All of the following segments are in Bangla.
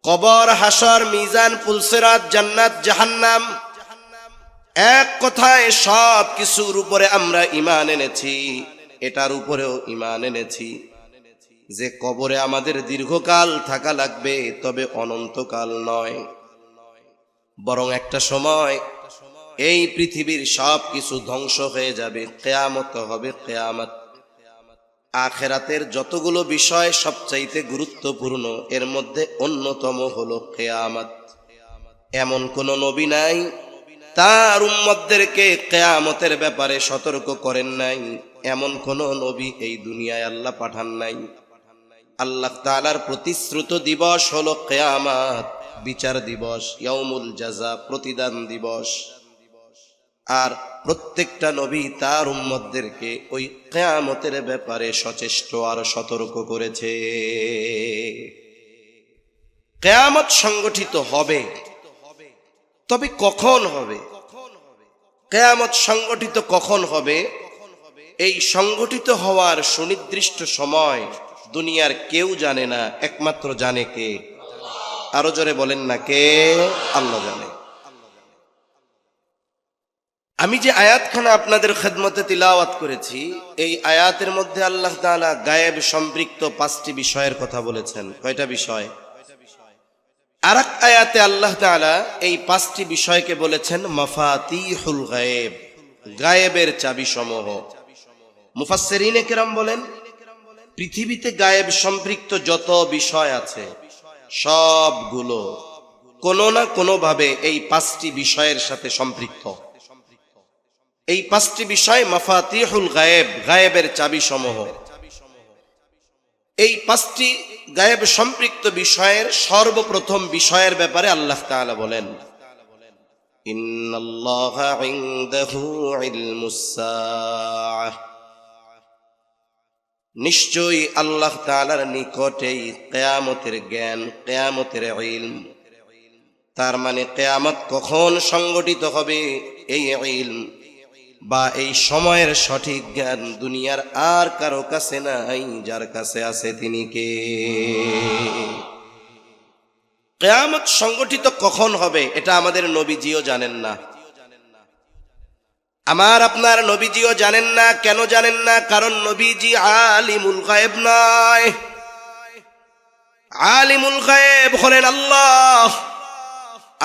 কবর, হাসর, মিজান, পুলসিরাত, জান্নাত, জাহান্নাম, এক কথায় সব কিছুর উপরে আমরা ঈমান এনেছি। এটার উপরেও ঈমান এনেছি যে কবরে আমাদের দীর্ঘকাল থাকা লাগবে, তবে অনন্তকাল নয়, বরং একটা সময় এই পৃথিবীর সব কিছু ধ্বংস হয়ে যাবে, কিয়ামত হবে। কিয়ামত আখিরাতের যতগুলো বিষয় সবচাইতে গুরুত্বপূর্ণ, এর মধ্যে অন্যতম হলো কিয়ামত। এমন কোন নবী নাই তার উম্মতদেরকে কিয়ামতের ব্যাপারে সতর্ক করেন নাই, এমন কোন নবী এই দুনিয়ায় আল্লাহ পাঠান নাই। আল্লাহ তাআলার প্রতিশ্রুত দিবস হলো কিয়ামত, বিচার দিবস, ইয়াউমুল জাযা, প্রতিদান দিবস। আর প্রত্যেকটা নবী তার উম্মতদেরকে ওই কিয়ামতের ব্যাপারে সচেষ্ট আর সতর্ক করেছে। কিয়ামত সংগঠিত হবে, তবে কখন হবে? কিয়ামত সংগঠিত কখন হবে? এই সংগঠিত হওয়ার সুনির্দিষ্ট সময় দুনিয়ার কেউ জানে না, একমাত্র জানে কে? আরো জোরে বলেন না, কে? আল্লাহ জানে। আমি যে আয়াতখানা আপনাদের খেদমতে তিলাওয়াত করেছি, এই আয়াতের মধ্যে আল্লাহ তাআলা গায়েব সম্পৃক্ত 5টি বিষয়ের কথা বলেছেন। কয়টা বিষয়? আরেক আয়াতে আল্লাহ তাআলা এই 5টি বিষয়কে বলেছেন মাফাতিহুল গায়েব, গায়েবের চাবিসমূহ। মুফাসসিরিনে কেরাম বলেন, পৃথিবীতে গায়েব সম্পৃক্ত যত বিষয় আছে সবগুলো কোনো না কোনো ভাবে এই 5টি বিষয়ের সাথে সম্পৃক্ত। এই 5টি বিষয় মাফাতিহুল গায়েব, গায়েবের চাবিসমূহ। এই 5টি গায়েব সম্পৃক্ত বিষয়ের সর্বপ্রথম বিষয়ের ব্যাপারে আল্লাহ তাআলা বলেন, ইন্নাল্লাহা ইনদাহু ইলমুস সাআহ, নিশ্চয়ই আল্লাহ তাআলার নিকটেই কিয়ামতের জ্ঞান, কিয়ামতের ইলম। তার মানে কিয়ামত কখন সংগঠিত হবে এই ইলম বা এই সময়ের সঠিক জ্ঞান দুনিয়ার আর কারো কাছে নাই, যার কাছে আছে তিনি কে? কিয়ামত সংগঠিত কখন হবে এটা আমাদের নবীজিও জানেন না, আমার আপনার নবীজিও জানেন না। কেন জানেন না? কারণ নবীজি আলিমুল গায়েব নয়। আলিমুল গায়েব হলেন আল্লাহ।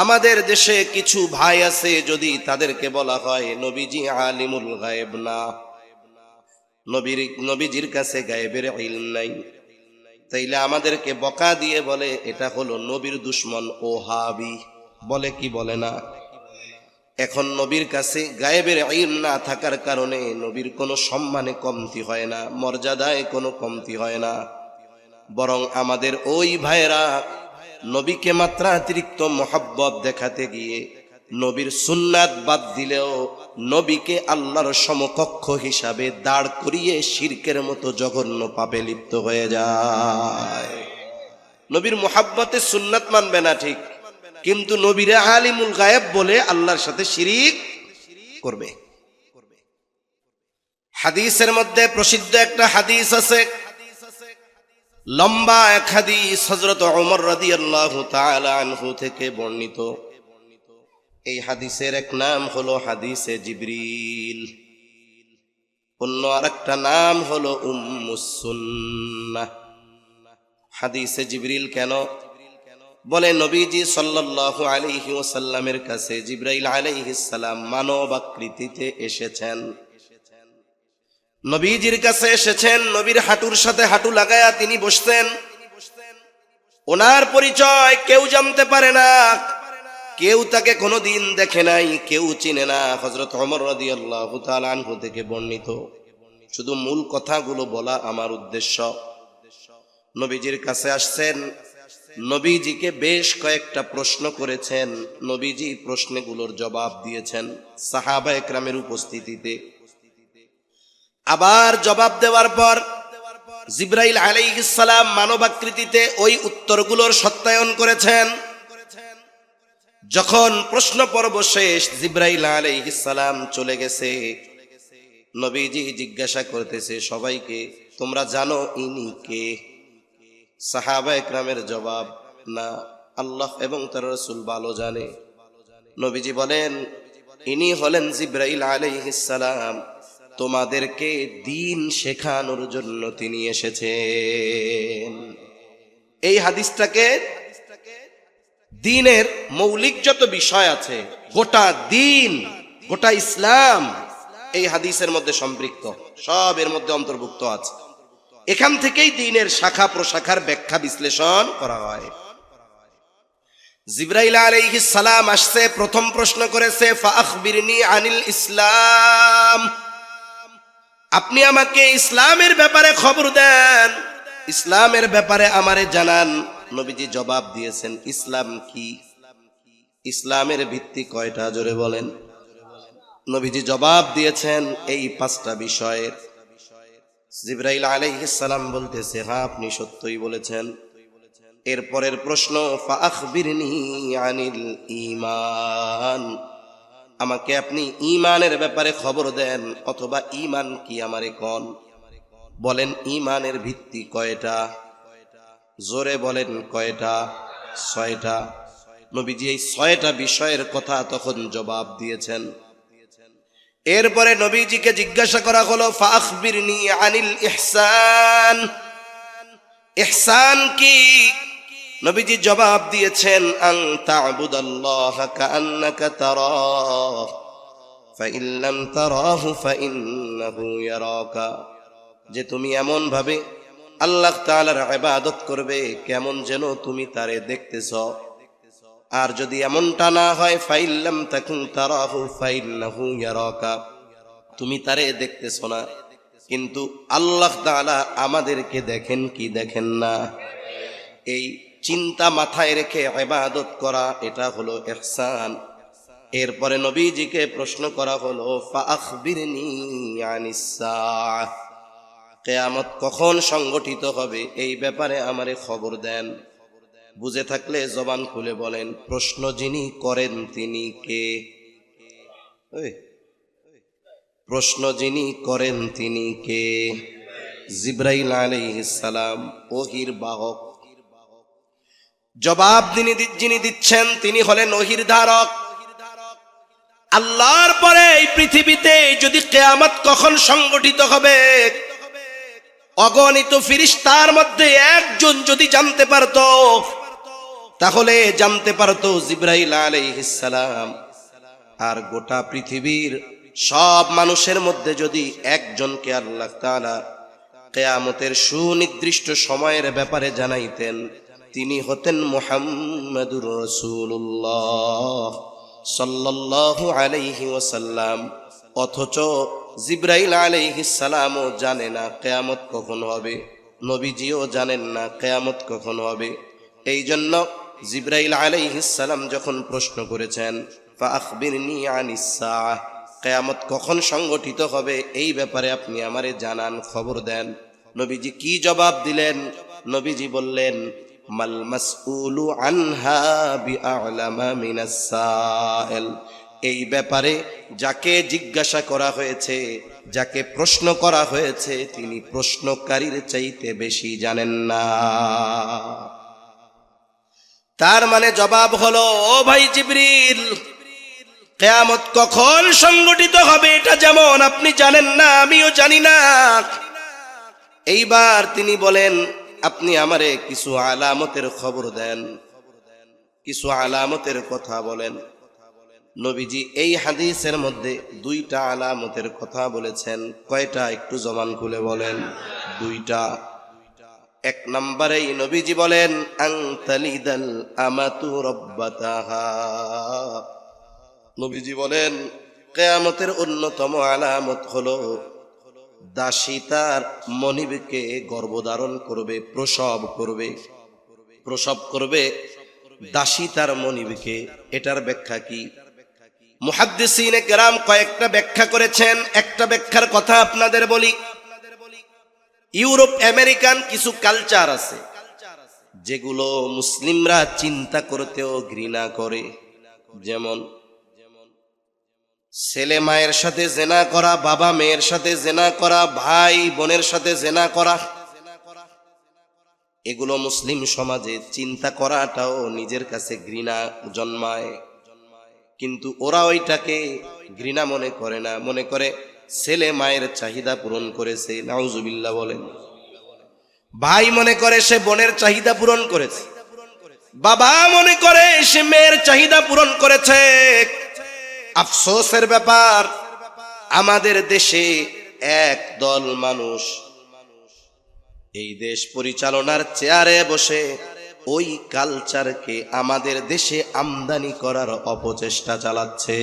আমাদের দেশে কিছু ভাই আছে, যদি তাদেরকে বলা হয় নবীজি আলিমুল গায়েব না, নবীজির কাছে গায়েবের ইলম নাই, তাইলে আমাদেরকে বকা দিয়ে বলে এটা হলো নবীর দুশমন, ওহাবি বলে, কি বলে না? এখন নবীর কাছে গায়েবের ইলম না থাকার কারণে নবীর কোনো সম্মানে কমতি হয় না, মর্যাদায় কোনো কমতি হয় না, বরং আমাদের ওই ভাইয়েরা নবীকে মাত্রাতিরিক্ত মহব্বত দেখাতে গিয়ে নবীর সুন্নাত বাদ দিলেও নবীকে আল্লাহর সমকক্ষ হিসাবে দাঁড় করিয়ে শিরকের মতো জঘন্য পাপে লিপ্ত হয়ে যায়। নবীর মহব্বতে সুন্নাত মানবে না ঠিক, কিন্তু নবীরে আলিমুল গায়েব বলে আল্লাহর সাথে শিরিক করবে। হাদিসের মধ্যে প্রসিদ্ধ একটা হাদিস আছে, লম্বা এক হাদিস, হযরত ওমর রাদিয়াল্লাহু তাআলা আনহু থেকে বর্ণিত। এই হাদিসের এক নাম হলো হাদিসে জিবরিল, অন্য আরেকটা নাম হলো উম্মুস সুন্নাহ। হাদিসে জিবরিল কেন? বলে নবীজি সাল্লাল্লাহু আলাইহি ওয়াসাল্লামের কাছে জিবরাইল আলাইহিস সালাম মানব আকৃতিতে এসেছেন। নবীজির কাছে এসেছেন, নবীর হাঁটুর সাথে হাঁটু লাগায়া তিনি বসতেন। ওনার পরিচয় কেউ জানতে পারে না, কেউ তাকে কোনোদিন দেখে নাই, কেউ চিনে না। হযরত ওমর রাদিয়াল্লাহু তাআলা আনহু থেকে বর্ণিত। শুধু মূল কথাগুলো বলা আমার উদ্দেশ্য। নবীজির কাছে আসছেন, নবীজিকে বেশ কয়েকটা প্রশ্ন করেছেন, নবীজি প্রশ্নগুলোর জবাব দিয়েছেন সাহাবা একরামের উপস্থিতিতে। আবার জবাব দেওয়ার পর জিবরাইল আলাইহিস সালাম মানবাকৃতিতে ওই উত্তরগুলোর সত্যায়ন করেছেন। যখন প্রশ্ন পর্ব শেষ, জিবরাইল আলাইহিস সালাম চলে গেছে, নবীজি জিজ্ঞাসা করতেছে সবাইকে, তোমরা জানো ইনি কে? সাহাবা একরামের জবাব, না, আল্লাহ এবং তার রাসূল ভালো জানে। নবীজি বলেন, ইনি হলেন জিবরাইল আলাইহিস সালাম, তোমাদেরকে দ্বীন শেখানোর জন্য তিনি এসেছেন। এই হাদিসটাকে দ্বীনের মৌলিক যত বিষয় আছে, গোটা দ্বীন, গোটা ইসলাম এই হাদিসের মধ্যে সম্পৃক্ত, সব এর মধ্যে অন্তর্ভুক্ত আছে। এখান থেকেই দ্বীনের শাখা প্রশাখার ব্যাখ্যা বিশ্লেষণ করা হয়। জিবরাইল আলাইহিস সালাম আসছে, প্রথম প্রশ্ন করেছে ফাআখবিরনি আনিল ইসলাম, আপনি আমাকে ইসলামের ব্যাপারে খবর দেন, ইসলামের ব্যাপারে আমারে জানান। নবীজি জবাব দিয়েছেন, ইসলাম কি? ইসলামের ভিত্তি কয়টা জোরে বলেন? নবীজি জবাব দিয়েছেন এই 5টা বিষয়ের। জিবরাইল আলাইহিস সালাম বলতেছে, হ্যাঁ আপনি সত্যই বলেছেন। এরপরের প্রশ্ন ফাআখবিরনি আনিল ঈমান, আমাকে আপনি ঈমানের ব্যাপারে খবর দেন, অথবা ঈমান কি আমারে কোন। বলেন ঈমানের ভিত্তি কয়টা? জোরে বলেন কয়টা? 6টা। নবীজি এই 6টা বিষয়ের কথা তখন জবাব দিয়েছেন। এরপরে নবীজিকে জিজ্ঞাসা করা হলো ফাআখবিরনি আনিল ইহসান, ইহসান কি? নবীজি জবাব দিয়েছেন, আন তা'বুদাল্লাহা কাআন্নাকা তারাহ ফাইন লাম তারাহু ফাইন্নাহু ইয়ারাকা, যে তুমি এমন ভাবে আল্লাহ তাআলার ইবাদত করবে কেমন যেন তুমি তারে দেখতেছ। আর যদি এমনটা না হয়, ফাইন লাম তাকুন তারাহু ফাইন্নাহু ইয়ারাকা, তুমি তারে দেখতেছ না, কিন্তু আল্লাহ তাআলা আমাদেরকে দেখেন কি দেখেন না। এই চিন্তা মাথায় রেখে ইবাদত করা, এটা হলো ইহসান। এরপরে নবীজিকে প্রশ্ন করা হলো ফাআখবিরনি আনিস সাআহ, কিয়ামত কখন সংগঠিত হবে এই ব্যাপারে আমারে খবর দেন। বুঝে থাকলে জবান খুলে বলেন, প্রশ্ন যিনি করেন তিনি কে? প্রশ্ন যিনি করেন তিনি কে? জিবরাইল আলাইহিস সালাম, ওহীর বাহক। জবাব যিনি দিচ্ছেন তিনি হলেন ওহীর ধারক। আল্লাহর পরে এই পৃথিবীতে যদি কিয়ামত কখন সংগঠিত হবে, অগণিত ফেরেশতার মধ্যে একজন যদি জানতে পারত, তাহলে জানতে পারত জিবরাইল আলাইহিস সালাম। আর গোটা পৃথিবীর সব মানুষের মধ্যে যদি একজনকে আল্লাহ তাআলা কিয়ামতের সুনির্দিষ্ট সময়ের ব্যাপারে জানাইতেন, তিনি হতেন মুহাম্মাদুর রাসূলুল্লাহ সাল্লাল্লাহু আলাইহি ওয়াসাল্লাম। অথচ জিবরাইল আলাইহিস সালামও জানে না কিয়ামত কখন হবে, নবীজিও জানেন না কিয়ামত কখন হবে। এই জন্য জিবরাইল আলাইহিস সালাম যখন প্রশ্ন করেছেন ফাআখবিরনি আনিস সাআহ, কিয়ামত কখন সংগঠিত হবে এই ব্যাপারে আপনি আমারে জানান, খবর দেন, নবীজি কি জবাব দিলেন? নবীজি বললেন, মাল মাসউলু আনহা বিআলামা মিনাস সাইল, এই ব্যাপারে যাকে জিজ্ঞাসা করা হয়েছে, যাকে প্রশ্ন করা হয়েছে, তিনি প্রশ্নকারীর চাইতে বেশি জানেন না। তার মানে জবাব হলো, ও ভাই জিবরিল, কিয়ামত কখন সংগঠিত হবে এটা যেমন আপনি জানেন না, আমিও জানি না। এইবার তিনি বলেন, আপনি আমারে কিছু আলামতের খবর দেন, কিছু আলামতের কথা বলেন। নবীজি এই হাদিসের মধ্যে 2টা আলামতের কথা বলেছেন। কয়টা? একটু জবান খুলে বলেন। 2টা। 1 নম্বরেই নবীজি বলেন, আন তালিদাল আমাতু রাব্বাতাহা, নবীজি বলেন কিয়ামতের অন্যতম আলামত হলো দাসী তার মনিবকে গর্ভধারণ করবে, প্রসব করবে। প্রসব করবে দাসী তার মনিবকে। এটার ব্যাখ্যা কি? মুহাদ্দিসিনে কেরাম কয়েকটা ব্যাখ্যা করেছেন। একটা ব্যাখ্যার কথা আপনাদের বলি। ইউরোপ আমেরিকান কিছু কালচার আছে যেগুলো মুসলিমরা চিন্তা করতেও ঘৃণা করে। যেমন ছেলে মায়ের সাথে জেনা করা, বাবা মেয়ের সাথে জেনা করা, ভাই বোনের সাথে জেনা করা। এগুলো মুসলিম সমাজে চিন্তা করাটাও নিজের কাছে ঘৃণা জন্মায়, কিন্তু ওরা ওইটাকে ঘৃণা মনে করে না, মনে করে ছেলে মায়ের চাহিদা পূরণ করেছে। নাউজুবিল্লাহ বলেন। ভাই মনে করে সে বোনের চাহিদা পূরণ করেছে, বাবা মনে করে সে মেয়ের চাহিদা পূরণ করেছে। আফসোসের ব্যাপার, আমাদের দেশে এক দল মানুষ এই দেশ পরিচালনার চেয়ারে বসে ওই কালচারকে আমাদের দেশে আমদানি করার অপচেষ্টা চালাচ্ছে।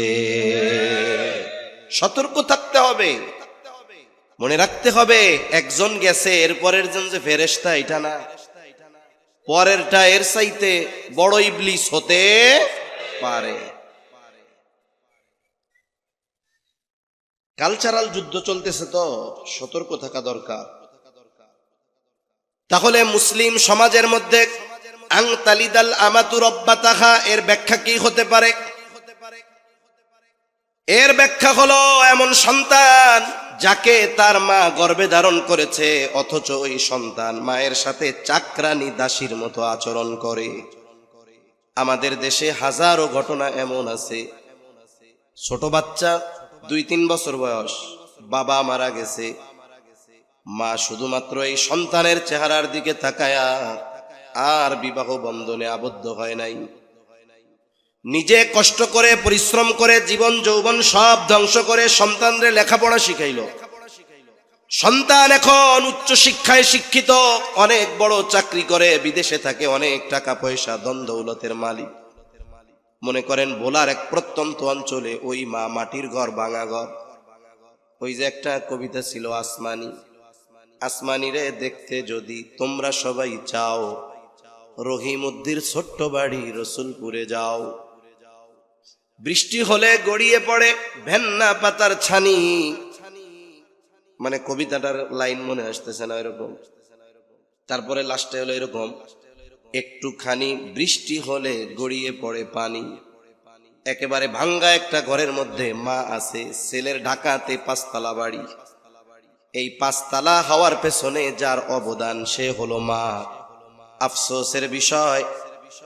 সতর্ক থাকতে হবে, মনে রাখতে হবে একজন গেছে, এরপরের জন যে ফেরেশতা এটা না, পরেরটা এর চাইতে বড় ইবলিস হতে পারে। কালচারাল যুদ্ধ চলতেছে, তো সতর্ক থাকা দরকার। তাহলে মুসলিম সমাজের মধ্যে আং তালিদাল আমাতু রব্বাতাহা এর ব্যাখ্যা কি হতে পারে? এর ব্যাখ্যা হলো এমন সন্তান যাকে তার মা গর্ভে ধারণ করেছে, অথচ ওই সন্তান মায়ের সাথে চাকরানি দাসীর মতো আচরণ করে। আমাদের দেশে হাজারো ঘটনা এমন আছে, ছোট বাচ্চা 2-3 বছর বয়স, বাবা মারা গেছে, মা শুধুমাত্র এই সন্তানের চেহারার দিকে তাকায়া আর বিবাহ বন্ধনে আবদ্ধ হয় নাই। নিজে কষ্ট করে পরিশ্রম করে জীবন যৌবন সব ধ্বংস করে সন্তানদের লেখাপড়া শিখাইল। সন্তান এখন উচ্চ শিক্ষায় শিক্ষিত, অনেক বড় চাকরি করে, বিদেশে থাকে, অনেক টাকা পয়সা ধন দৌলতের মালিক। মনে করেন ভোলার এক প্রত্যন্ত অঞ্চলে ওই মা মাটির ঘর, ভাঙা ঘর। ওই যে একটা কবিতা ছিল আসমানি, আসমানিরে দেখতে যদি তোমরা সবাই চাও, রহিমউদ্দির ছোট্ট বাড়ি রসুলপুরে যাও। বৃষ্টি হলে গড়িয়ে পড়ে ভেন্না পাতার ছানি, মানে কবিতাটার লাইন মনে আসতেছে না এরকম। তারপরে লাস্টে হলো এরকম, একটুখানি বৃষ্টি হলে গড়িয়ে পড়ে পানি। একেবারে ভাঙ্গা একটা ঘরের মধ্যে মা আছে, ছেলের ঢাকাতে 5 তালা বাড়ি। এই 5 তালা হওয়ার পেছনে যার অবদান সে হলো মা। আফসোসের বিষয়,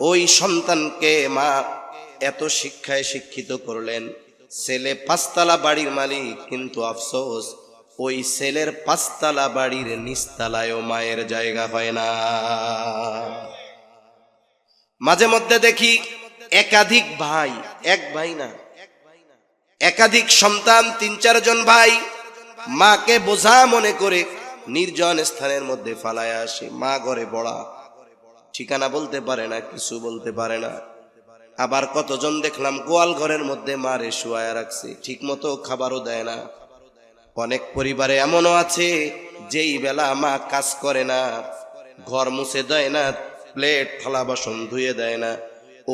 ওই সন্তানকে মা এত শিক্ষায় শিক্ষিত করলেন, ছেলে 5 তালা বাড়ির মালিক, কিন্তু আফসোস ওই ছেলের 5 তালা বাড়ির নিচতলায়ও মায়ের জায়গা হয় না। মাঝে মধ্যে দেখি একাধিক ভাই, এক ভাই না, একাধিক সন্তান, 3-4 জন ভাই মাকে বোঝা মনে করে নির্জন স্থানের মধ্যে ফালায় আসে। মা ঘরে বড়া, ঠিকানা বলতে পারে না, কিছু বলতে পারে না। আবার কতজন দেখলাম গোয়াল ঘরের মধ্যে মারে শুয়ায়া রাখছে, ঠিক মতো খাবারও দেয় না। অনেক পরিবারে এমনও আছে যেই বেলা মা কাজ করে না, ঘর মুছে দেয় না, প্লেট থালা বাসন ধুয়ে দেয় না,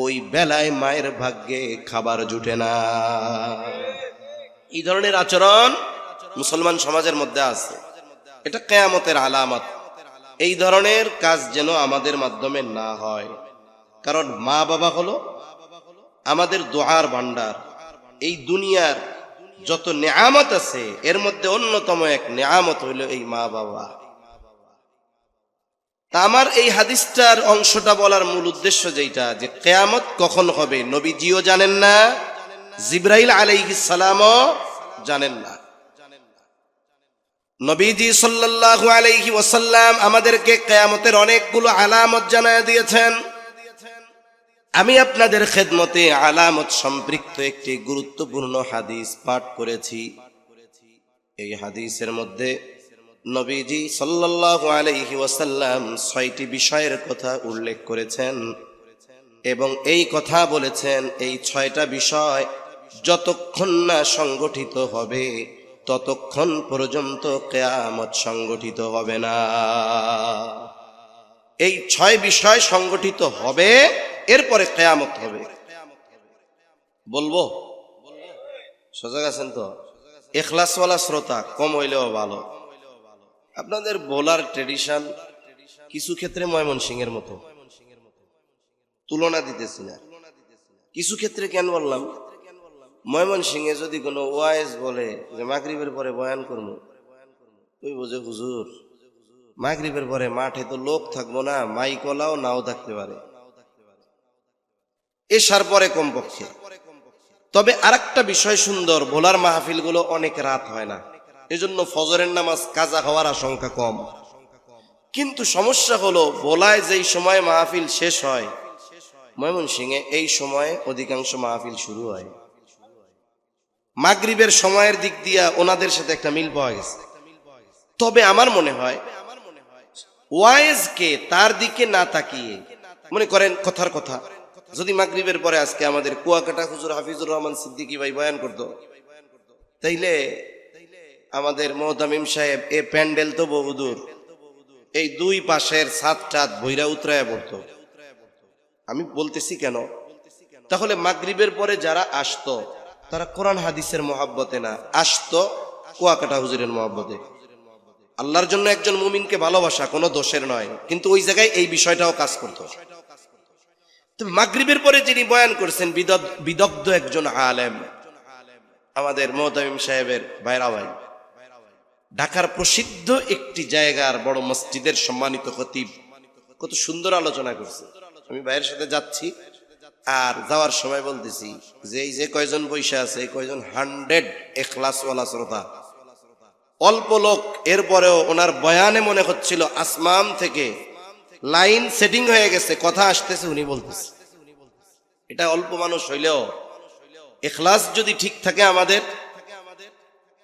ওই বেলায় মায়ের ভাগ্যে খাবার জুটে না। এই ধরনের আচরণ মুসলমান সমাজের মধ্যে আছে, এটা কিয়ামতের আলামত। এই ধরনের কাজ যেন আমাদের মাধ্যমে না হয়, কারণ মা বাবা হলো আমাদের দোয়ার ভান্ডার। এই দুনিয়ার যত নেয়ামত আছে এর মধ্যে অন্যতম এক নেয়ামত হইল এই মা বাবা। তা আমার এই হাদিসটার অংশটা বলার মূল উদ্দেশ্য যেটা, যে কিয়ামত কখন হবে নবীজিও জানেন না, জিবরাইল আলাইহিস সালামও জানেন না। নবীজি সাল্লাল্লাহু আলাইহি ওয়াসাল্লাম আমাদেরকে কিয়ামতের অনেকগুলো আলামত জানায় দিয়েছেন। আমি আপনাদের খেদমতে আলামত সম্পৃক্ত একটি গুরুত্বপূর্ণ হাদিস পাঠ করেছি। এই হাদিসের মধ্যে নবীজি সাল্লাল্লাহু আলাইহি ওয়াসাল্লাম 6টি বিষয়ের কথা উল্লেখ করেছেন এবং এই কথা বলেছেন, এই 6টা বিষয় যতক্ষণ না সংগঠিত হবে ততক্ষণ পর্যন্ত কিয়ামত সংগঠিত হবে না। এই 6 বিষয় সংগঠিত হবে, এরপরে কিয়ামত হবে। বলবো? সজাগ আছেন তো? ইখলাসওয়ালা শ্রোতা কম হইলেও ভালো। আপনাদের বলার ট্রেডিশন কিছু ক্ষেত্রে ময়মনসিংহের মতো, তুলনা দিতেছি না। কিছু ক্ষেত্রে কেন বললাম, ময়মনসিংহে যদি কোনো ওয়াইজ বলে যে মাগরিবের পরে বয়ান করবো, ওই বোঝে হুজুর মাগরিবের পরে মাঠে তো লোক থাকবো না, মাইকলাও নাও থাকতে পারে, এশার পরে কমপক্ষে। তবে আরেকটা বিষয় সুন্দর, ভোলার মাহফিলগুলো অনেক রাত হয় না, এজন্য ফজরের নামাজ কাজা হওয়ার আশঙ্কা কম। কিন্তু সমস্যা হলো ভোলায় যেই সময় মাহফিল শেষ হয়, ময়মনসিংহে এই সময়ে অধিকাংশ মাহফিল শুরু হয়। মাগরিবের সময়ের দিক দিয়া ওনাদের সাথে একটা মিল পাওয়া গেছে। তবে আমার মনে হয় ওয়াইজকে তার দিকে না তাকিয়ে, মনে করেন কথার কথা, যদি মাগরিবের পরে আজকে আমাদের কুয়াকাটা হুজুর হাফিজুর রহমান সিদ্দিকী ভাই বয়ান করতো, তাইলে আমাদের মোহতামিম সাহেব এ প্যান্ডেল তো বহুদূর, এই দুই পাশের ছাদ টাদ ভৈরা উতরায় পড়তো। আমি বলতেছি কেন, তাহলে মাগরিবের পরে যারা আসতো তারা কোরআন হাদিসের মহাব্বতে না, আসতো কুয়াকাটা হুজুরের মহাব্বতে। আল্লাহর জন্য একজন মুমিনকে ভালোবাসা কোনো দোষের নয়, কিন্তু ওই জায়গায় এই বিষয়টাও কাজ করতো। তবে মাগরিবের পরে যিনি বয়ান করছেন বিদগ্ধ একজন আলেম, আমাদের মোহতামিম সাহেবের ভাইরা ভাই, ঢাকার প্রসিদ্ধ একটি জায়গার বড় মসজিদের সম্মানিত খতিব, কত সুন্দর আলোচনা করছে। আমি ভাইয়ের সাথে যাচ্ছি, আর যাওয়ার সময় বলতেছি যে এই যে কয়জন বৈশা আছে, এই কয়জন 100 এখলাসওয়ালা শ্রোতা, অল্প লোক, এরপরেও ওনার বয়ানে মনে হচ্ছিল আসমান থেকে লাইন সেটিং হয়ে গেছে, কথা আসতেছে, উনি বলতেছে। এটা অল্প মানুষ হইলেও এখলাস যদি ঠিক থাকে, আমাদের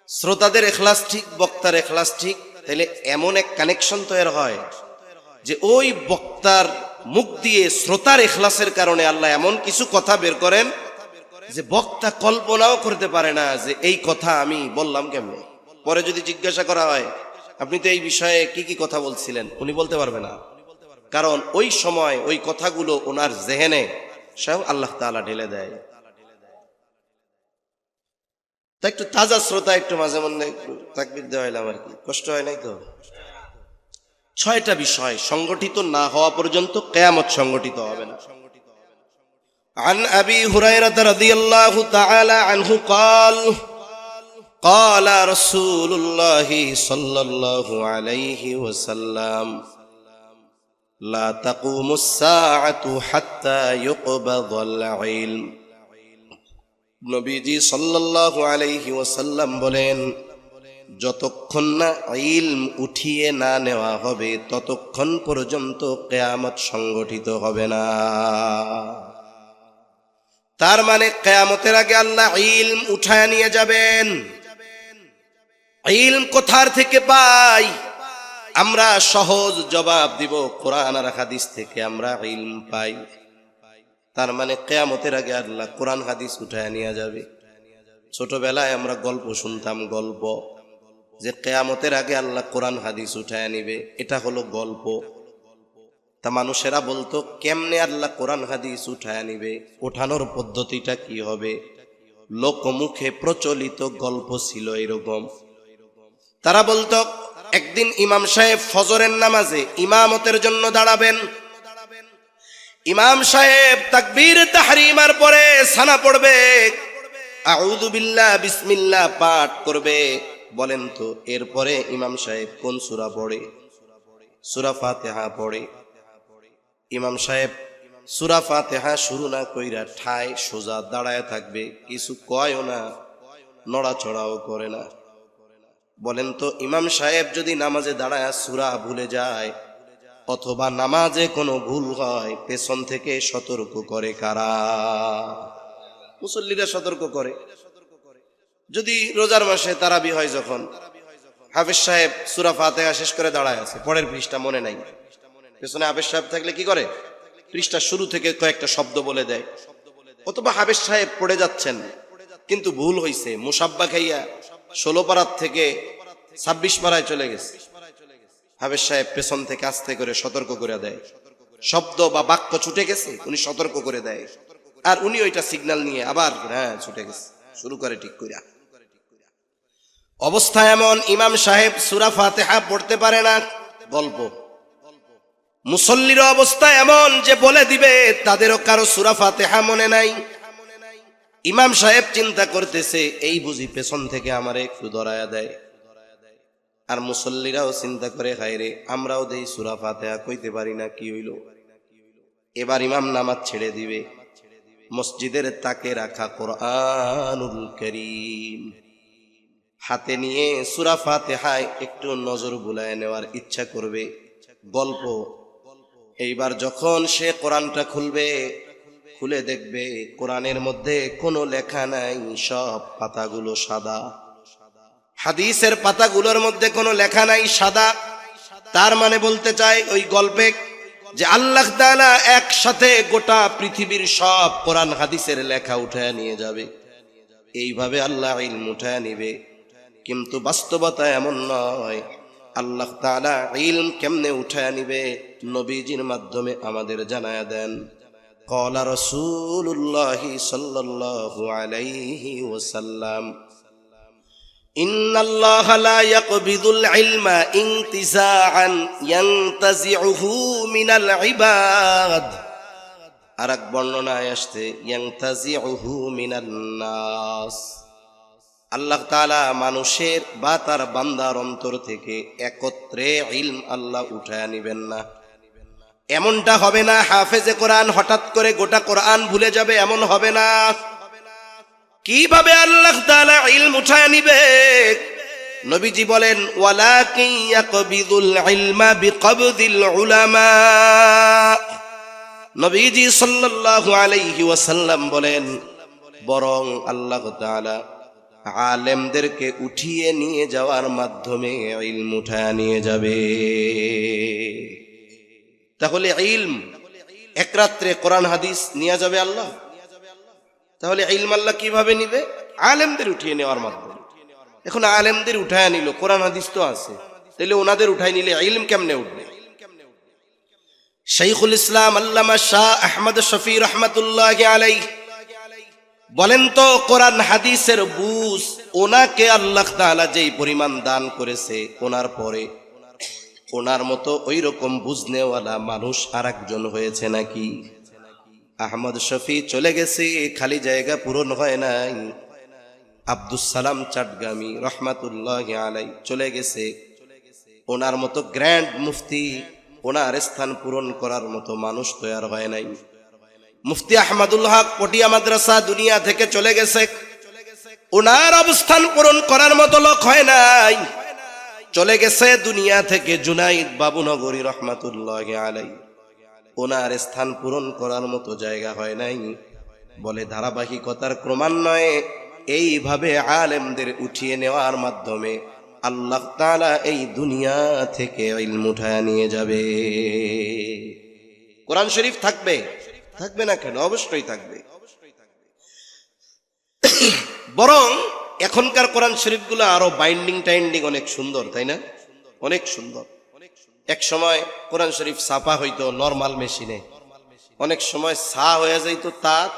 শ্রোতাদের এখলাস ঠিক, বক্তার এখলাস ঠিক, তাহলে এমন এক কানেকশন তৈরি হয় যে ওই বক্তার মুখ দিয়ে শ্রোতার এখলাসের কারণে আল্লাহ এমন কিছু কথা বের করেন যে বক্তা কল্পনাও করতে পারে না যে এই কথা আমি বললাম কেমনে। পরে যদি জিজ্ঞাসা করা হয় আপনি তো এই বিষয়ে কি কি কথা বলছিলেন, উনি বলতে পারবে না, কারণ ওই সময় ওই কথাগুলো ওনার জেহেনে স্বয়ং আল্লাহ তাআলা ঢেলে দেয়। তা একটু তাজা শ্রোতা, একটু মাঝে মধ্যে তাকবীর দেওয়া হইলাম আর কি, কষ্ট হয় নাই তো। 6টা বিষয় সংগঠিত না হওয়া পর্যন্ত কিয়ামত সংগঠিত হবে না। عن أبي هريرة رضي الله تعالى عنه قال قال رسول الله صلى الله عليه وسلم لا تقوم الساعة حتى يقبض العلم। নবীজি সাল্লাল্লাহু আলাইহি ওয়াসাল্লাম বলেন, যতক্ষণ না ইলম উঠিয়ে না নেওয়া হবে ততক্ষণ পর্যন্ত কিয়ামত সংগঠিত হবে না। তার মানে কিয়ামতের আগে আল্লাহ ইলম উঠায় নিয়ে যাবেন। ইলম কোথার থেকে পাই? আমরা সহজ জবাব দিব, কোরআন আর হাদিস থেকে আমরা ইলম পাই। তার মানে কিয়ামতের আগে আল্লাহ কোরআন হাদিস উঠায় নিয়ে যাবে। ছোটবেলায় আমরা গল্প শুনতাম, গল্প যে কিয়ামতের আগে আল্লাহ কোরআন হাদিস উঠায় নিবে, এটা হলো গল্প। তা মানুষেরা বলতো কেমনে আল্লাহ কোরআন হাদিস উঠায় নিবে, ওঠানোর পদ্ধতিটা কি হবে? লোকমুখে প্রচলিত গল্প ছিল এরকম। তারা বলতো একদিন ইমাম সাহেব ফজরের নামাজে ইমামতের জন্য দাঁড়াবেন। ইমাম সাহেব তাকবীর তাহরিমার পরে সানা পড়বে, আউযু বিল্লাহ বিসমিল্লাহ পাঠ করবে। বলেন তো এরপরে ইমাম সাহেব কোন সূরা পড়ে? সূরা ফাতিহা পড়ে। ইমাম সাহেব সূরা ফাতিহা শুরু না কইরা ঠায় সোজা দাঁড়ায় থাকবে, কিছু কয়ও না, নড়াচড়াও করে না। বলেন তো ইমাম সাহেব যদি নামাজে দাঁড়ায় সূরা ভুলে যায় অথবা নামাজে কোনো ভুল হয়, পেছন থেকে সতর্ক করে কারা? মুসল্লিরা সতর্ক করে। যদি রোজার মাসে তারাবি হয়, যখন হাফেজ সাহেব সূরা ফাতিহা শেষ করে দাঁড়ায় আছে, পরের পৃষ্ঠা মনে নাই, পেছনে হাফেজ সাহেব থাকলে কি করে? পৃষ্ঠা শুরু থেকে কয়েকটা শব্দ বলে দেয়। অথবা হাফেজ সাহেব পড়ে যাচ্ছেন কিন্তু ভুল হইছে, মুসাব্বা খাইয়া 16 পারার থেকে 26 পারায় চলে গেছে, হাফেজ সাহেব পেছন থেকে আস্তে করে সতর্ক করে দেয়। শব্দ বা বাক্য ছুটে গেছে, উনি সতর্ক করে দেয়, আর উনি ওইটা সিগন্যাল নিয়ে আবার ছুটে গেছে শুরু করে ঠিক কইরা। অবস্থা এমন, ইমাম সাহেব সূরা ফাতিহা পড়তে পারে না, গল্প। মুসল্লির অবস্থা এমন যে বলে দিবে তাদেরও কারো সূরা ফাতিহা মনে নাই। ইমাম সাহেব চিন্তা করতেছে এই বুঝি পেছন থেকে আমারে একটু ধরায়া দেয়। আর মুসল্লিরাও চিন্তা করে, হায়রে আমরাও দেই সূরা ফাতিহা কইতে পারি না, কি হইল। এবার ইমাম নামাজ ছেড়ে দিবে, মসজিদের তাকে রাখা কোরআনুল কারীম হাতে নিয়ে সূরা ফাতিহায় একটু নজর বুলায় নেওয়ার ইচ্ছা করবে। গল্প, এইবার যখন সে কোরআনটা খুলবে, খুলে দেখবে কোরআনের মধ্যে কোনো লেখা নাই, সব পাতাগুলো সাদা। হাদিসের পাতাগুলোর মধ্যে কোনো লেখা নাই, সাদা। তার মানে বলতে চাই ওই গল্পে যে আল্লাহ তাআলা একসাথে গোটা পৃথিবীর সব কোরআন হাদিসের লেখা উঠায় নিয়ে যাবে। এইভাবে আল্লাহ ইলম উঠায় নিবে। কিন্তু বাস্তবতা এমন নয়। আল্লাহ তাআলা ইলম কেমনে উঠায় নিবে নবীজির মাধ্যমে আমাদের জানায়া দেন। ক্বালা রাসূলুল্লাহি সাল্লাল্লাহু আলাইহি ওয়াসাল্লাম, ইন্নাল্লাহা লা ইয়াকবিদুল ইলমা ইনতিজাআন ইয়ানতাজিউহু মিনাল ইবাদ। আরেক বর্ণনায় আসছে ইয়ানতাজিউহু মিনান নাস। আল্লাহ তাআলা মানুষের বা তার বান্দার অন্তর থেকে একত্রে ইলম আল্লাহ উঠায় নিবেন না। এমনটা হবে না হাফেজে কোরআন হঠাৎ করে গোটা কোরআন ভুলে যাবে, এমন হবে না। কিভাবে আল্লাহ তাআলা ইলম উঠায় নিবে? নবীজি বলেন, ওয়ালাকিন ইয়াকবিদুল ইলমা বিকবদিল উলামা। নবীজি সাল্লাল্লাহু আলাইহি ওয়াসাল্লাম বলেন, বরং আল্লাহ তাআলা আলেমদেরকে উঠিয়ে নিয়ে যাওয়ার মাধ্যমে ইলম উঠায় নিয়ে যাবে। তাহলে ইলম এক রাত্রে কোরআন হাদিস নিয়ে যাবে আল্লাহ। তাহলে ইলম আল্লাহ কিভাবে নিবে? আলেমদের উঠিয়ে নেওয়ার মাধ্যমে। এখন আলেমদের উঠায় নিল, কোরআন হাদিস তো আছে, তাহলে ওনাদের উঠায় নিলে ইলম কেমনে উঠবে? শাইখুল ইসলাম আল্লামা শাহ আহমদ শফি রহমাতুল্লাহি আলাইহি বলেন তো, কোরআন হাদিসের বুঝ ওনাকে আল্লাহ তাআলা যেই পরিমাণ দান করেছে, ওনার পরে ওনার মতো ওই রকম বুঝনেওয়ালা মানুষ আরেকজন হয়েছে নাকি? আহমদ শফি চলে গেছে, খালি জায়গা পূরণ হয় নাই। আব্দুস সালাম চাটগামি রহমাতুল্লাহি আলাইহি চলে গেছে, ওনার মতো গ্র্যান্ড মুফতি, ওনার স্থান পূরণ করার মতো মানুষ তৈরি হয় নাই। মুফতি আহমদুল হক পটিয়া মাদ্রাসা দুনিয়া থেকে চলে গেছে, ওনার অবস্থান পূরণ করার মতো লোক হয় নাই। চলে গেছে দুনিয়া থেকে জুনাইদ বাবুনগরী রহমাতুল্লাহি আলাইহি, ওনার স্থান পূরণ করার মতো জায়গা হয় নাই। বলে ধারাবাহিকতার ক্রমান্বয়ে এইভাবে আলেমদের উঠিয়ে নেওয়ার মাধ্যমে আল্লাহ তাআলা এই দুনিয়া থেকে ইলম উঠায় নিয়ে যাবে। কোরআন শরীফ থাকবে, থাকবে না কেন? অবশ্যই থাকবে। বরং এখনকার কোরআন শরীফগুলো আরো বাইন্ডিং টাইন্ডিং অনেক সুন্দর, তাই না? অনেক সুন্দর। এক সময় কোরআন শরীফ ছাপা হইতো নরমাল মেশিনে, অনেক সময় সা হয়ে যাইতো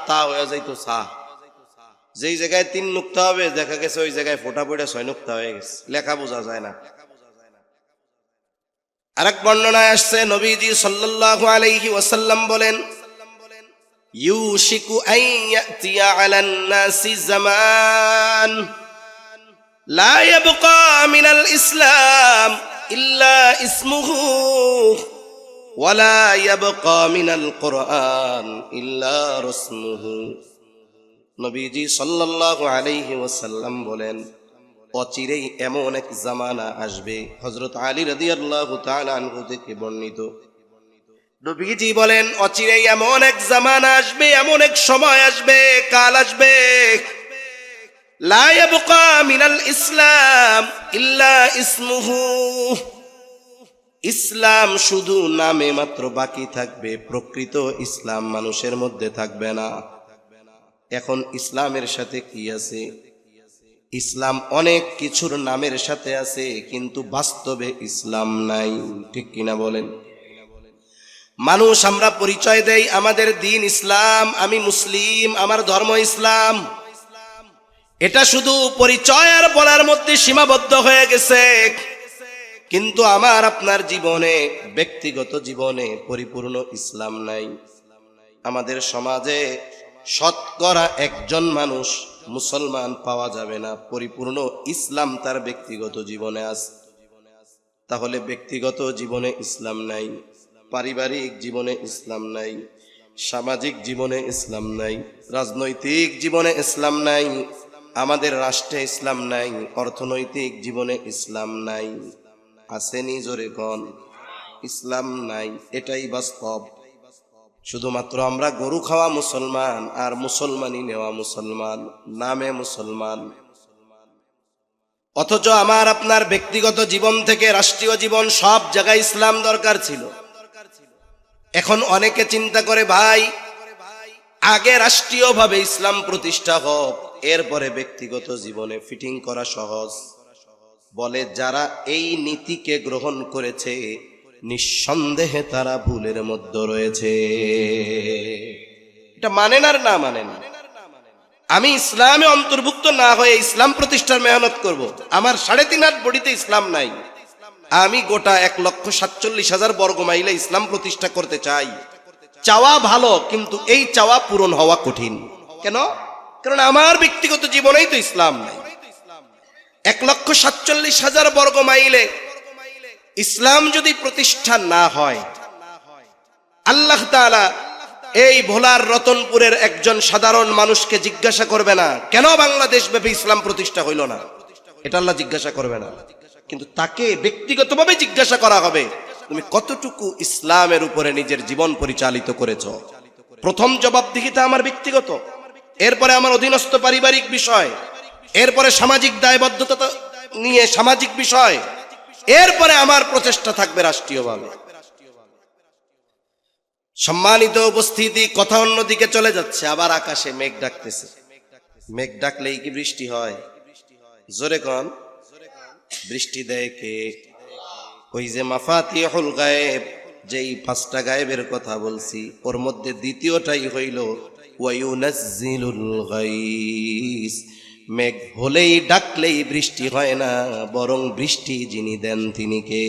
তা হয়ে যাইতো সা। যেই জায়গায় 3 নুক্তা হবে দেখা গেছে ওই জায়গায় ফোটা পড়ে 6 নুক্তা হয়ে গেছে, লেখা বোঝা যায় না। আরেক বর্ণনায় আসছে নবীজি সাল্লাল্লাহু আলাইহি ওয়াসাল্লাম বলেন, ইউশিকু আন ইয়াতিয়া আলান নাসি জামান লা ইয়াবকা মিনাল ইসলাম ইল্লা ইসমুহু ওয়া লা ইয়াবকা মিনাল কুরআন ইল্লা রাসমুহু। নবীজি সাল্লাল্লাহু আলাইহি ওয়াসাল্লাম বলেন, অচিরেই এমন এক জামানা আসবে, হযরত আলী রাদিয়াল্লাহু তাআলা আনহু থেকে বর্ণিত, নবীজি বলেন অচিরেই এমন এক জামানা আসবে, এমন এক সময় আসবে, কাল আসবে, লা ইয়াবকা মিনাল ইসলাম ইল্লা ইসমুহু, ইসলাম শুধু নামে মাত্র বাকি থাকবে, প্রকৃত ইসলাম মানুষের মধ্যে থাকবে না। এখন ইসলামের সাথে কি আছে? ইসলাম অনেক কিছুর নামের সাথে আছে, কিন্তু বাস্তবে ইসলাম নাই। ঠিক কিনা বলেন? মানুষ আমরা পরিচয় দেই আমাদের দিন ইসলাম, আমি মুসলিম, আমার ধর্ম ইসলাম, এটা শুধু পরিচয় আর বলার মধ্যে সীমাবদ্ধ হয়ে গেছে। কিন্তু আমার আপনার জীবনে, ব্যক্তিগত জীবনে পরিপূর্ণ ইসলাম নাই। আমাদের সমাজে শতকরা 1 জন মানুষ মুসলমান পাওয়া যাবে না পরিপূর্ণ ইসলাম তার ব্যক্তিগত জীবনে আছে। তাহলে ব্যক্তিগত জীবনে ইসলাম নাই, পারিবারিক জীবনে ইসলাম নাই, সামাজিক জীবনে ইসলাম নাই, রাজনৈতিক জীবনে ইসলাম নাই, আমাদের রাষ্ট্রে ইসলাম নাই, অর্থনৈতিক জীবনে ইসলাম নাই। আসেনি জোরে কোন? ইসলাম নাই, এটাই বাস্তব। শুধুমাত্র আমরা গরু খাওয়া মুসলমান আর মুসলমানই নেওয়া মুসলমান, নামে মুসলমান। অথচ আমার আপনার ব্যক্তিগত জীবন থেকে রাষ্ট্রীয় জীবন সব জায়গায় ইসলাম দরকার ছিল। এখন অনেকে চিন্তা করে ভাই আগে রাষ্ট্রীয়ভাবে ইসলাম প্রতিষ্ঠা হোক, এরপরে ব্যক্তিগত জীবনে ফিটিং করা সহজ। বলে যারা এই নীতিকে গ্রহণ করেছে নিঃসন্দেহে তারা ভুলের মধ্যে রয়েছে। এটা মানেন আর না মানেন, আমি ইসলামে অন্তর্ভুক্ত না হয়ে ইসলাম প্রতিষ্ঠার মেহনত করব, আমার 3.5 হাত বডিতে ইসলাম নাই, আমি গোটা 1,47,000 বর্গ মাইলে ইসলাম প্রতিষ্ঠা করতে চাই। চাওয়া ভালো, কিন্তু এই চাওয়া পূরণ হওয়া কঠিন। কেন? কারণ আমার ব্যক্তিগত জীবনেই তো ইসলাম নাই। 1,47,000 বর্গ মাইলে ইসলাম যদি প্রতিষ্ঠা না হয়, আল্লাহ তাআলা এই ভোলার রতনপুরের একজন সাধারণ মানুষকে জিজ্ঞাসা করবে না কেন বাংলাদেশ ব্যাপী ইসলাম প্রতিষ্ঠা হইল না, এটা আল্লাহ জিজ্ঞাসা করবে না। কিন্তু তাকে ব্যক্তিগতভাবে জিজ্ঞাসা করা হবে তুমি কতটুকু ইসলামের উপরে নিজের জীবন পরিচালিত করেছো। প্রথম জবাবদিহিতা আমার ব্যক্তিগত, এরপরে আমার অধীনস্থ পারিবারিক বিষয়, এরপরে সামাজিক দায়বদ্ধতা নিয়ে সামাজিক বিষয়, এরপরে আমার প্রচেষ্টা থাকবে রাষ্ট্রীয়ভাবে। সম্মানিত উপস্থিতি, কথা অন্যদিকে চলে যাচ্ছে, আবার আকাশে মেঘ ডাকতেছে। মেঘ ডাকলেই কি বৃষ্টি হয়? জোরে কোন? বৃষ্টি দেয় কে? ওই যে মাফাতিহুল গায়েব, যেই 5টা গায়েবের কথা বলছি, ওর মধ্যে দ্বিতীয়টাই হইল ওয়ায়ুনাজ্জিলুল গাইস। মেঘ হলেই ডাকলেই বৃষ্টি হয় না, বরং বৃষ্টি যিনি দেন তিনি কে?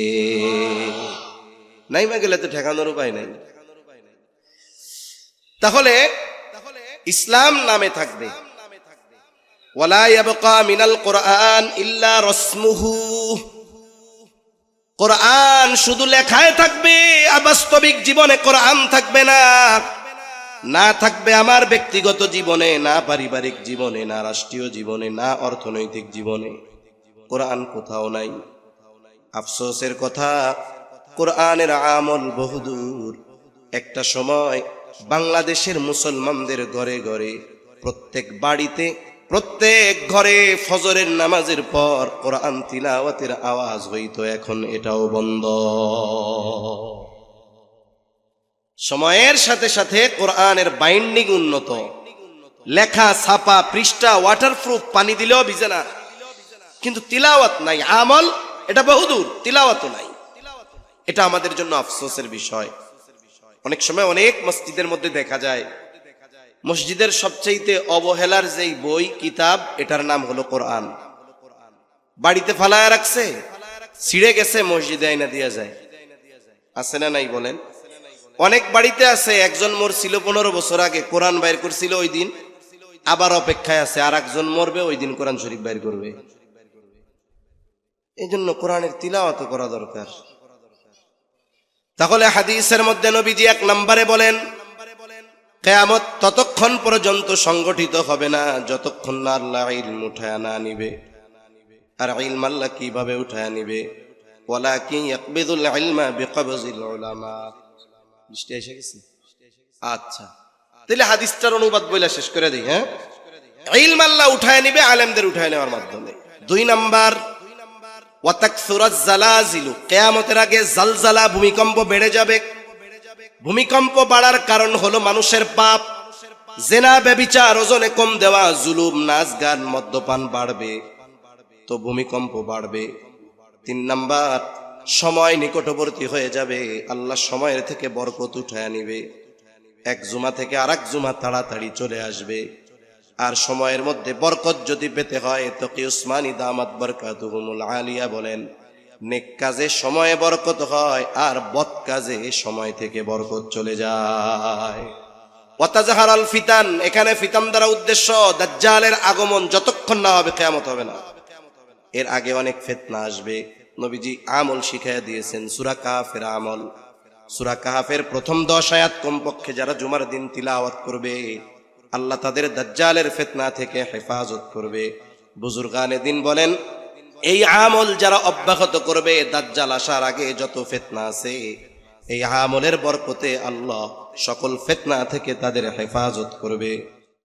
নাইমা গেলে তো ঠেকানোর উপায় নাই। তাহলে ইসলাম নামে থাকবে। ওয়ালা ইয়াবকা মিনাল কোরআন ইল্লা রসমুহু। কোরআন শুধু লেখায় থাকবে, বাস্তবিক জীবনে কোরআন থাকবে না। না থাকবে আমার ব্যক্তিগত জীবনে, না পারিবারিক জীবনে, না রাষ্ট্রীয় জীবনে, না অর্থনৈতিক জীবনে। কোরআন কোথাও নাই। আফসোসের কথা, কোরআনের আমল বহুদূর। একটা সময় বাংলাদেশের মুসলমানদের ঘরে ঘরে, প্রত্যেক বাড়িতে, প্রত্যেক ঘরে ফজরের নামাজের পর কোরআন তিলাওয়াতের আওয়াজ হইতো। এখন এটাও বন্ধ। সময়ের সাথে সাথে কোরআনের বাইন্ডিং উন্নত, লেখা ছাপা পৃষ্ঠা ওয়াটারপ্রুফ, পানি দিলেও ভিজে না, কিন্তু তিলাওয়াত নাই। আমল এটা বহুদূর, তিলাওয়াতও নাই। এটা আমাদের জন্য আফসোসের বিষয়। অনেক সময় অনেক মসজিদের মধ্যে দেখা যায় মসজিদের সবচেয়ে অবহেলার যেই বই কিতাব, এটার নাম হলো কোরআন। বাড়িতে ফালায় রাখছে, ছিঁড়ে গেছে, মসজিদে আইনা দিয়া যায়। আছে না নাই বলেন? অনেক বাড়িতে আছে, একজন মরছিল 15 বছর আগে, কোরআন বাইর করছিল ওই দিন, আবার অপেক্ষায় আছে আর একজন মরবে ওই দিন কোরআন শরীফ বাইর করবে। এই জন্য কোরআনের তিলাওয়াত করা দরকার। তাহলে হাদিসের মধ্যে নবীজি 1 নম্বরে বলেন, কিয়ামত ততক্ষণ পর্যন্ত সংগঠিত হবে না যতক্ষণ না আল্লাহ ইলম উঠায় না নিবে। আর ইলম আল্লাহ কিভাবে উঠায় নিবে? ওয়ালাকিন ইয়াকবিদুল ইলমা বিকবজিল উলামা। বৃষ্টি এসে গেছে? আচ্ছা, তাহলে হাদিসটার অনুবাদ বইলা শেষ করে দিই। হ্যাঁ, ইলম আল্লাহ উঠায় নিবে আলেমদের উঠায় নেওয়ার মাধ্যমে। 2 নাম্বার, ওয়াতাকসুরাজ জালাজিলু। কিয়ামতের আগে জালজালা, ভূমিকম্প বেড়ে যাবে। ভূমিকম্প বাড়ার কারণ হলো মানুষের পাপ, জেনা, ব্যভিচার, ওজনে কম দেওয়া, জুলুম, নাচ গান, মদ্যপান বাড়বে, তো ভূমিকম্প বাড়বে। 3 নাম্বার, সময় নিকটবর্তী হয়ে যাবে, আল্লাহ সময়ের থেকে বরকত উঠায় নিবে। এক জুমা থেকে আরেক জুমা তাড়াতাড়ি চলে আসবে। আর সময়ের মধ্যে বরকত যদি পেতে হয়, তো কি উসমানী দামাত বরকাতুহুমুল আলিয়া বলেন, নেক কাজে সময়ে বরকত হয়, আর বদ কাজে সময় থেকে বরকত চলে যায়। ওয়াতাজাহারাল ফিতান, এখানে ফিতান দ্বারা উদ্দেশ্য দাজ্জালের আগমন যতক্ষণ না হবে কিয়ামত হবে না। এর আগে অনেক ফিতনা আসবে। নবীজি আমল শিখাইয়া দিয়েছেন। সূরা কাহাফের আমল, সূরা কাহাফের প্রথম 10 আয়াত কমপক্ষে যারা জুমার দিন তিলাওয়াত করবে, আল্লাহ তাদের দাজ্জালের ফিতনা থেকে হেফাজত করবে। বুজুর্গানে দিন বলেন, এই আমল যারা অব্যাহত করবে, দাজ্জাল আসার আগে যত ফিতনা আছে, এই আমলের বরকতে আল্লাহ সকল ফিতনা থেকে তাদের হেফাজত করবে।